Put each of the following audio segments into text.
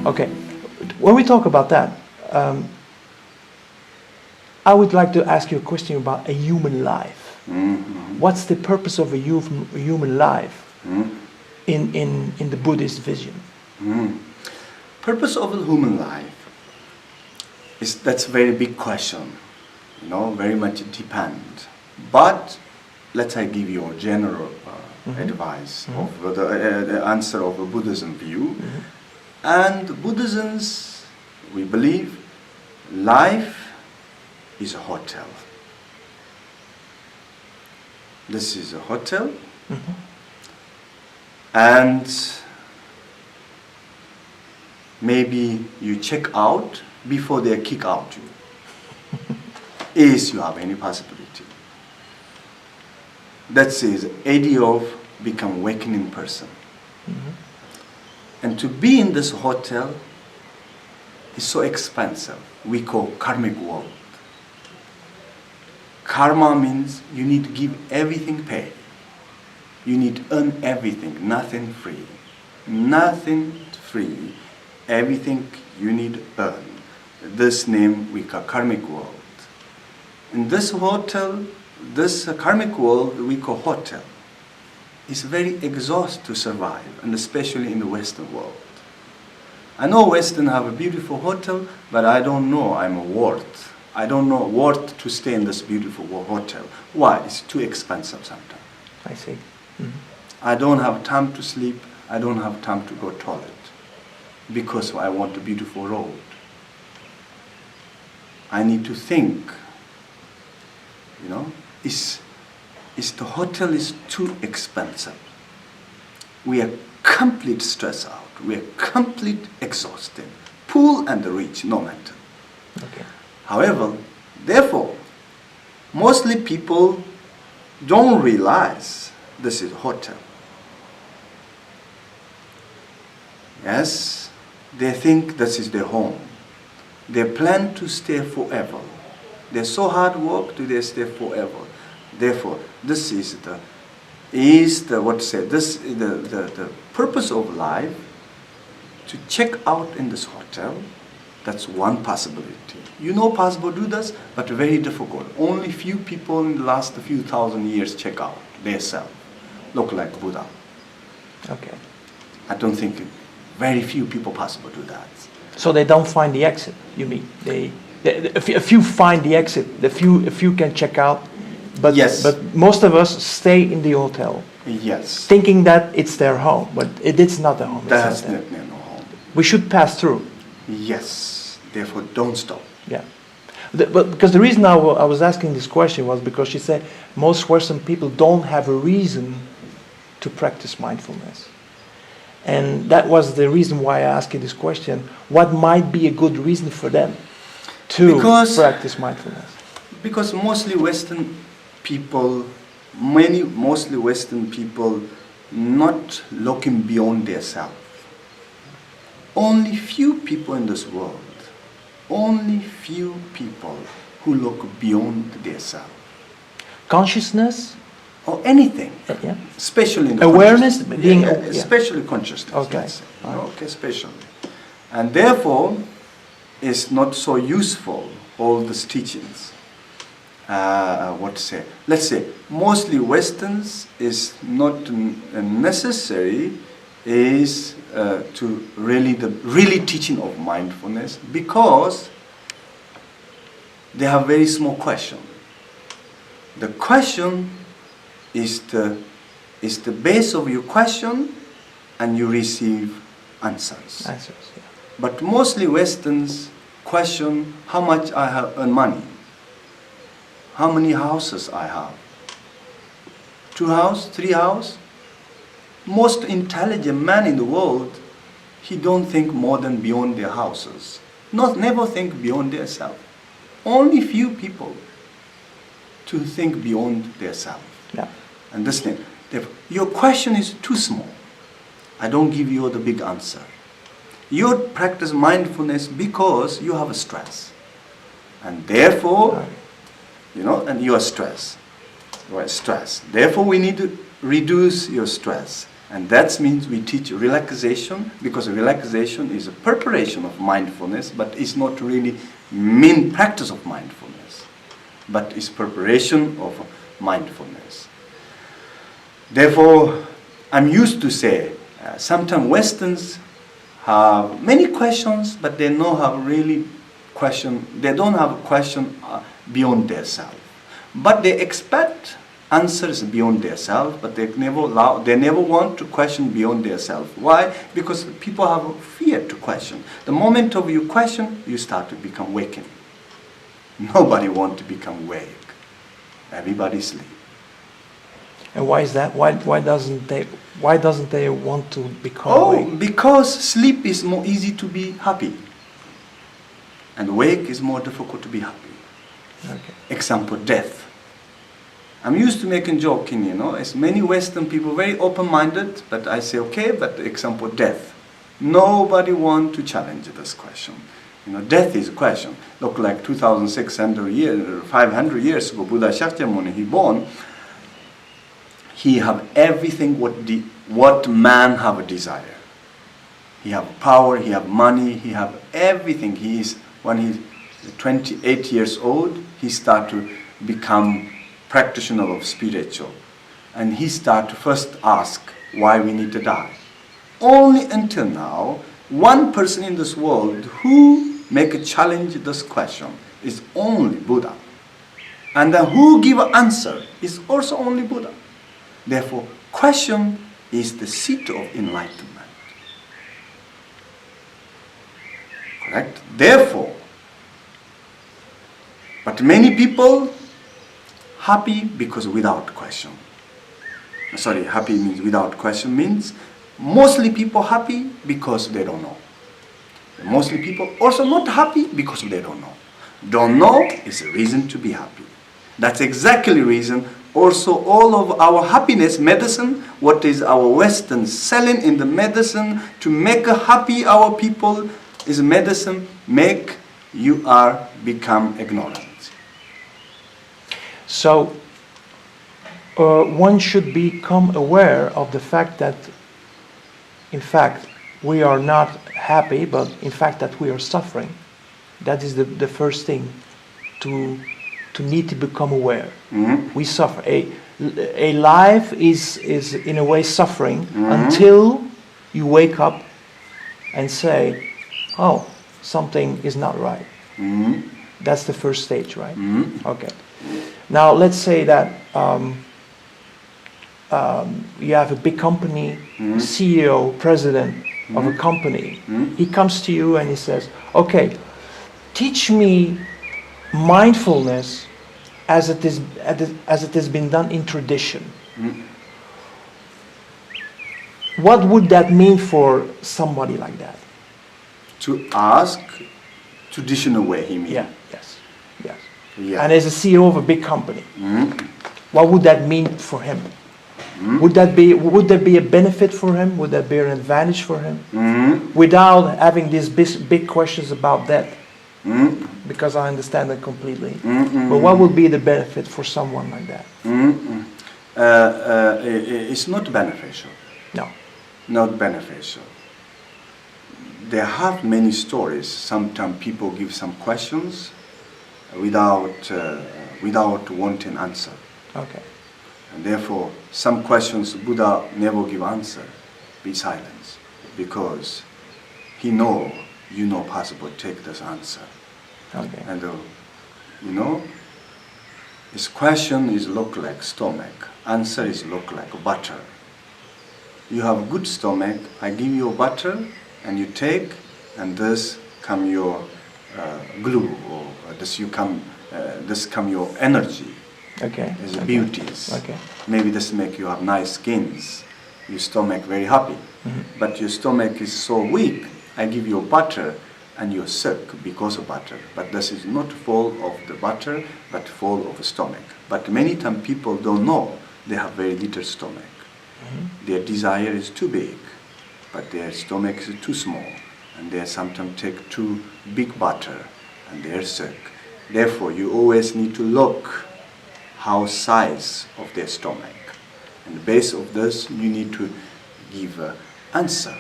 Okay. When we talk about that, I would like to ask you a question about a human life. Mm-hmm. What's the purpose of a human life in the Buddhist vision? Purpose of a human life that's a very big question. Very much depend. But let's I give you a general advice of the answer of a Buddhism view. And Buddhisms, we believe, life is a hotel. This is a hotel, and maybe you check out before they kick out you, if you have any possibility. That is idea of become awakening person. And to be in this hotel is so expensive. We call karmic world. Karma means you need to give everything paid. You need to earn everything, nothing free. Nothing free. Everything you need to earn. This name we call karmic world. In this hotel, this karmic world we call hotel. It's very exhausting to survive, and especially in the Western world. I know Western have a beautiful hotel, but I don't know I'm worth. I don't know worth to stay in this beautiful hotel. Why? It's too expensive sometimes. I see. I don't have time to sleep. I don't have time to go toilet because I want a beautiful road. I need to think. The hotel is too expensive. We are complete stressed out. We are complete exhausted. Poor and rich, no matter. Okay. However, therefore, mostly people don't realize this is a hotel. Yes, they think this is their home. They plan to stay forever. They're so hard work to they stay forever. Therefore, this is the purpose of life to check out in this hotel. That's one possibility. Possible to do this, but very difficult. Only few people in the last few thousand years check out themselves. Look like Buddha. Okay. I don't think very few people possible do that. So they don't find the exit. You mean a few find the exit. A few can check out, but yes. But most of us stay in the hotel. Yes. Thinking that it's their home, but it's not their home. That's not their home. We should pass through. Yes. Therefore, don't stop. Yeah. But because the reason I was asking this question was because she said most Western people don't have a reason to practice mindfulness. And that was the reason why I asked you this question. What might be a good reason for them to practice mindfulness? Because mostly Western people not looking beyond their self. Only few people in this world, only few people who look beyond their self. Consciousness? Or anything. Yeah. Especially in the awareness, being especially consciousness. Okay. Okay, especially. And therefore, it's not so useful, all these teachings. Let's say, mostly Westerns is not necessary is to really teaching of mindfulness, because they have very small question. The question is the base of your question, and you receive answers. Yeah. But mostly Westerns question how much I have earned money, how many houses I have, 2 houses, 3 houses. Most intelligent man in the world, he don't think more than beyond their houses. Never think beyond their self. Only few people to think beyond their self. Yeah. Understand? Your question is too small. I don't give you the big answer. You practice mindfulness because you have a stress. And therefore, and you are stressed. You are stressed. Therefore, we need to reduce your stress. And that means we teach relaxation, because relaxation is a preparation of mindfulness, but it's not really main practice of mindfulness, but it's preparation of mindfulness. Therefore, I'm used to say, sometimes Westerns have many questions, but they don't have really question. They don't have a question beyond their self, but they expect answers beyond their self, but they never want to question beyond their self. Why? Because people have a fear to question. The moment of you question, you start to become waking. Nobody wants to become wake. Everybody sleep. And why is that? Why doesn't they want to become awake? Because sleep is more easy to be happy, and wake is more difficult to be happy. Okay. Example, death. I'm used to making joking, as many Western people, very open-minded, but I say, okay, but example, death. Nobody want to challenge this question. Death is a question. Look like 2,600 years, 500 years ago, Buddha Shakyamuni, he born, he have everything what man have a desire. He have power, he have money, he have everything. When he's 28 years old, he start to become practitioner of spiritual. And he start to first ask why we need to die. Only until now, one person in this world who make a challenge this question is only Buddha. And then who give an answer is also only Buddha. Therefore, question is the seat of enlightenment. Correct? Therefore, but many people happy because without question. Sorry, happy means without question means mostly people happy because they don't know. Mostly people also not happy because they don't know. Don't know is a reason to be happy. That's exactly the reason also all of our happiness medicine, what is our Western selling in the medicine to make happy our people is medicine make you are become ignorant. So one should become aware of the fact that, in fact, we are not happy, but in fact that we are suffering. That is the first thing to need to become aware. Mm-hmm. We suffer. A life is in a way suffering until you wake up and say, oh, something is not right. Mm-hmm. That's the first stage, right? Mm-hmm. Okay. Now let's say that you have a big company, CEO, president of a company. He comes to you and he says, okay, teach me mindfulness as it has been done in tradition. What would that mean for somebody like that? To ask traditional way, he means. Yeah, yes. Yeah. And as a CEO of a big company, what would that mean for him? Would that be a benefit for him? Would that be an advantage for him? Without having these big questions about that? Because I understand that completely. But what would be the benefit for someone like that? It's not beneficial. No. Not beneficial. There have many stories. Sometimes people give some questions without wanting answer. Okay. And therefore, some questions Buddha never give answer. Be silence, because he know you know possible take this answer. Okay. And his question is look like stomach. Answer is look like butter. You have good stomach. I give you butter, and you take, and this come your glue, or this come your energy. Okay. As beauties. Okay. Maybe this make you have nice skins. Your stomach very happy. But your stomach is so weak. I give you butter, and you're sick because of butter. But this is not full of the butter, but full of the stomach. But many times people don't know they have very little stomach. Their desire is too big, but their stomach is too small, and they sometimes take too big butter, and they're sick. Therefore, you always need to look how size of their stomach, and based of this, you need to give answer.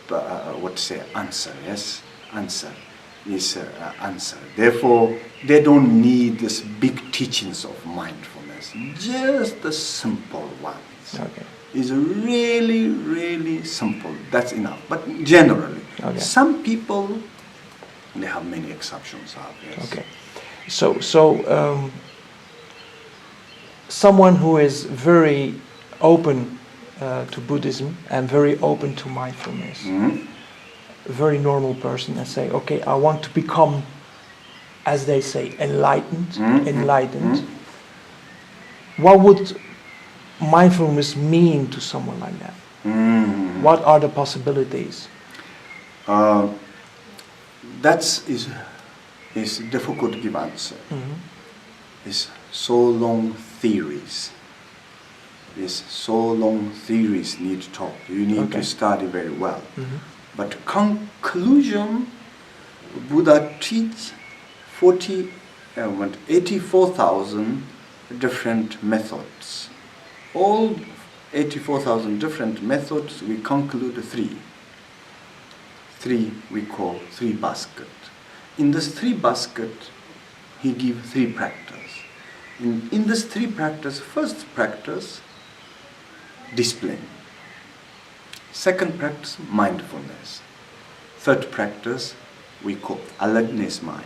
What to say? Answer, yes? Answer is answer. Therefore, they don't need this big teachings of mindfulness. Just the simple ones. Okay. Is really, really simple. That's enough. But generally, Okay. some people, they have many exceptions. Yes. Okay. So someone who is very open to Buddhism and very open to mindfulness, Mhm. a very normal person, and say, okay, I want to become, as they say, enlightened. Mhm. Enlightened. Mhm. What would mindfulness mean to someone like that? Mhm. What are the possibilities? That is difficult to give answer. Mhm. It's so long theories. It's so long theories need to talk. You need Okay. to study very well. Mhm. But conclusion, Buddha teach 84,000 different methods. All 84,000 different methods, we conclude three. Three we call three basket. In this three basket, he give three practice. In this three practice, first practice, discipline. Second practice, mindfulness. Third practice, we call alertness mind.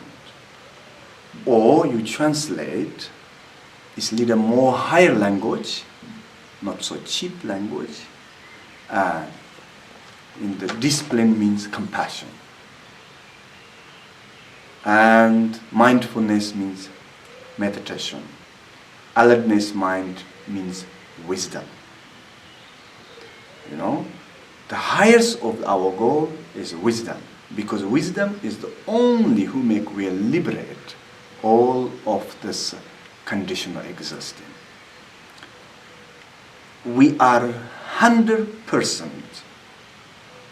Or you translate, it's a little more higher language, not so cheap language. In the discipline means compassion. And mindfulness means meditation. Alertness mind means wisdom. You know, the highest of our goal is wisdom, because wisdom is the only who make we liberate all of this conditional existence. We are 100%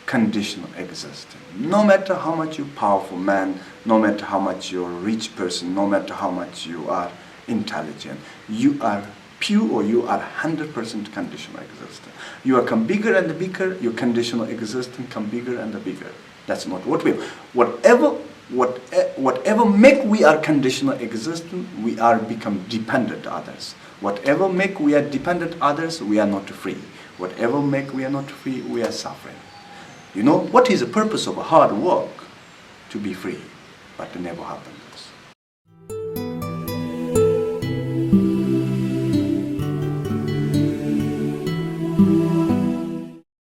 conditional existence. No matter how much you powerful man, no matter how much you're a rich person, no matter how much you are intelligent, you are pure, or you are 100% conditional existence. You become bigger and bigger, your conditional existence become bigger and bigger. That's not what we whatever make we are conditional existence, we are become dependent others. Whatever make we are dependent others, we are not free. Whatever make we are not free, we are suffering. You know, what is the purpose of hard work? To be free, but it never happens.